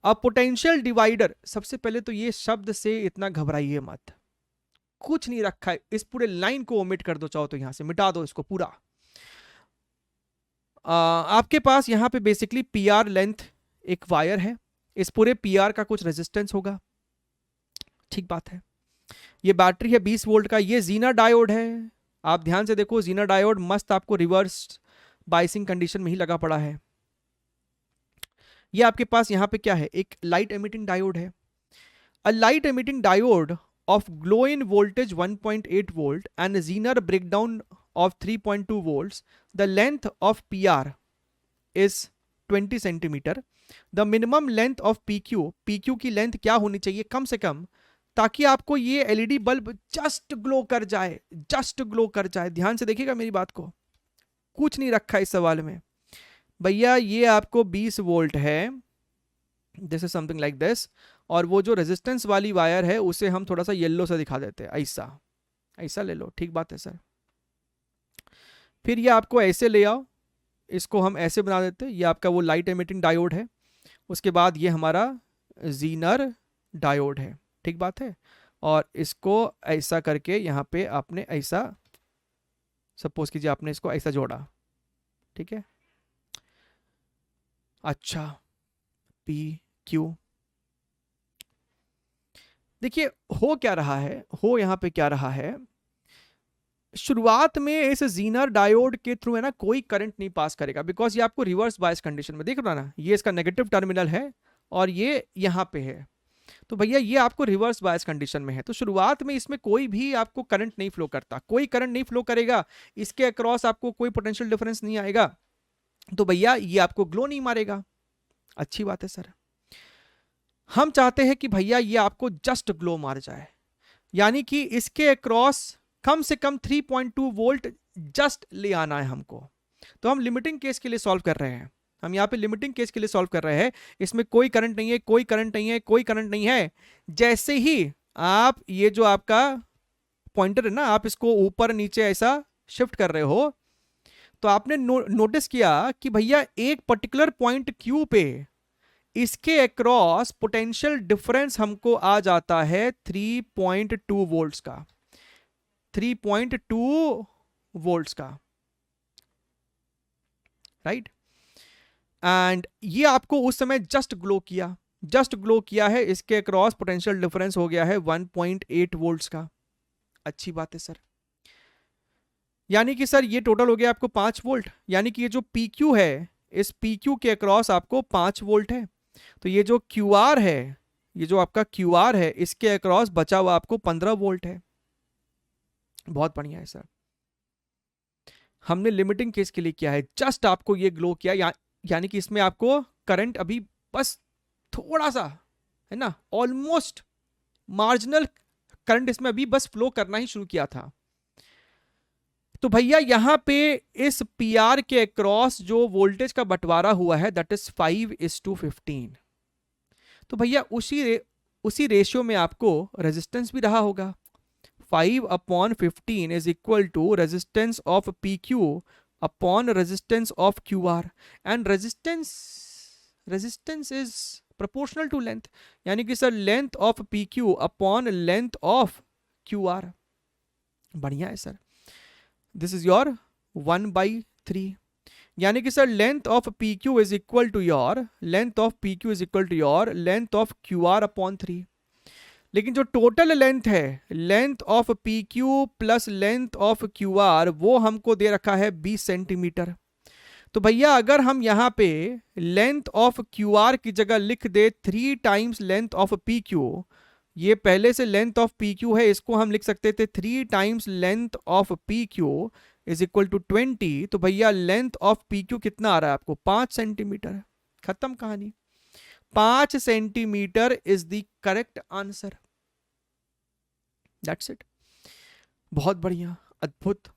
अब potential divider, सबसे पहले तो ये शब्द से इतना घबराइए मत, कुछ नहीं रखा है, इस पूरे लाइन को ओमिट कर दो, चाहो तो यहां से मिटा दो इसको पूरा। आपके पास यहां पे बेसिकली पी आर लेंथ एक वायर है, इस पूरे पी आर का कुछ रेजिस्टेंस होगा, ठीक बात है। ये बैटरी है 20 वोल्ट का, ये जीना डायोड है। आप ध्यान से देखो, जीना डायोड मस्त आपको रिवर्स बाइसिंग कंडीशन में ही लगा पड़ा है। ये आपके पास यहाँ पे क्या है, एक लाइट एमिटिंग डायोड है। A light emitting diode of glow in voltage 1.8 volt and Zener breakdown of 3.2 volts, the length of PR is 20 centimeter. The minimum length of PQ की लेंथ क्या होनी चाहिए कम से कम, ताकि आपको ये एलईडी बल्ब जस्ट ग्लो कर जाए, जस्ट ग्लो कर जाए। ध्यान से देखिएगा मेरी बात को, कुछ नहीं रखा इस सवाल में भैया। ये आपको 20 वोल्ट है, this is something like this, और वो जो रेजिस्टेंस वाली वायर है उसे हम थोड़ा सा येलो से दिखा देते हैं, ऐसा ऐसा ले लो, ठीक बात है सर। फिर ये आपको ऐसे ले आओ, इसको हम ऐसे बना देते हैं, ये आपका वो लाइट एमिटिंग डायोड है। उसके बाद ये हमारा जीनर डायोड है, ठीक बात है। और इसको ऐसा करके यहाँ पे आपने ऐसा, सपोज कीजिए आपने इसको ऐसा जोड़ा, ठीक है। अच्छा, पी क्यू, देखिए हो क्या रहा है, हो यहाँ पे क्या रहा है, शुरुआत में इस जीनर डायोड के थ्रू है ना कोई करंट नहीं पास करेगा, बिकॉज ये आपको रिवर्स बायस कंडीशन में, देख रहा ना, ये इसका नेगेटिव टर्मिनल है और ये यहाँ पे है, तो भैया ये आपको रिवर्स बायस कंडीशन में है, तो शुरुआत में इसमें कोई भी आपको करंट नहीं फ्लो करता, कोई करंट नहीं फ्लो करेगा, इसके अक्रॉस आपको कोई पोटेंशियल डिफरेंस नहीं आएगा, तो भैया ये आपको ग्लो नहीं मारेगा। अच्छी बात है सर, हम चाहते हैं कि भैया ये आपको जस्ट ग्लो मार जाए, यानी कि इसके अक्रॉस कम से कम 3.2 वोल्ट जस्ट ले आना है हमको। तो हम लिमिटिंग केस के लिए सॉल्व कर रहे हैं, हम यहाँ पे लिमिटिंग केस के लिए सॉल्व कर रहे हैं, इसमें कोई करंट नहीं है, कोई करंट नहीं है, कोई करंट नहीं है। जैसे ही आप ये जो आपका पॉइंटर है ना, आप इसको ऊपर नीचे ऐसा शिफ्ट कर रहे हो, तो आपने नोटिस किया कि भैया एक पर्टिकुलर पॉइंट क्यू पे इसके अक्रॉस पोटेंशियल डिफरेंस हमको आ जाता है 3.2 वोल्ट्स का, 3.2 वोल्ट्स का, राइट। एंड ये आपको उस समय जस्ट ग्लो किया, जस्ट ग्लो किया है, इसके अक्रॉस पोटेंशियल डिफरेंस हो गया है 1.8 वोल्ट्स का। अच्छी बात है सर, यानी कि सर ये टोटल हो गया आपको 5 वोल्ट, यानी कि ये जो PQ है, इस PQ के अक्रॉस आपको 5 वोल्ट है, तो ये जो QR है, ये जो आपका QR है, इसके अक्रॉस बचा हुआ आपको 15 वोल्ट है। बहुत बढ़िया है सर, हमने लिमिटिंग केस के लिए किया है, जस्ट आपको ये ग्लो किया, यानी कि इसमें आपको करंट अभी बस थोड़ा सा है ना, ऑलमोस्ट मार्जिनल करंट इसमें अभी बस फ्लो करना ही शुरू किया था। तो भैया यहां पे इस PR के अक्रॉस जो वोल्टेज का बंटवारा हुआ है दैट इज 5:15, तो भैया उसी रेशियो में आपको रेजिस्टेंस भी रहा होगा, 5/15 is equal to resistance of PQ upon resistance of QR, and resistance is proportional to length, यानी कि sir length of PQ upon length of QR। बढ़िया है सर, दिस इज योर 1/3, यानी कि sir length of PQ is equal to your length of PQ is equal to your length of QR upon 3। लेकिन जो total length है, length of PQ plus length of QR, वो हमको दे रखा है 20 centimetre. तो भैया अगर हम यहाँ पे लेंथ ऑफ QR की जगह लिख दे 3 टाइम्स लेंथ ऑफ PQ, ये पहले से लेंथ ऑफ PQ है, इसको हम लिख सकते थे 3 times length of PQ is equal to 20, तो भैया लेंथ ऑफ PQ कितना आ रहा है आपको, 5 सेंटीमीटर। खत्म कहानी, 5 centimetre is the correct answer, that's it. बहुत बढ़िया, अद्भुत।